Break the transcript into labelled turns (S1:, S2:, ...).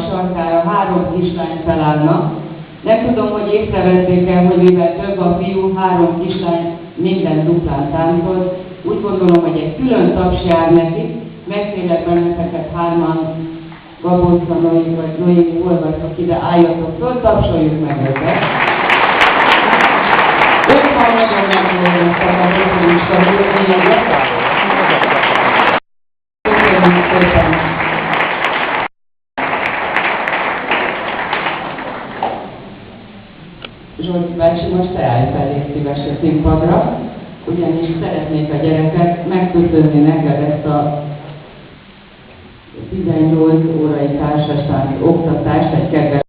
S1: sarkára 3 kislány felállnak. Nem tudom, hogy észrevették-e, hogy mivel több a fiú, 3 kislány minden duplán táncol. Úgy gondolom, hogy egy külön taps jár nekik. Megkérlek benneteket 3-an, Gabóca, Noémi vagy Noémi, hol vagytok ide, álljatok föl, tapsoljuk meg őket. Ők már nagyon megvoltak a részülista hőzényeket. Köszönjük szépen! Zsolti bácsi, most te állj fel, légy szíves a színpadra, ugyanis szeretnék a gyerekek megköszönni neked ezt a 18 órai társasági oktatást egy kedves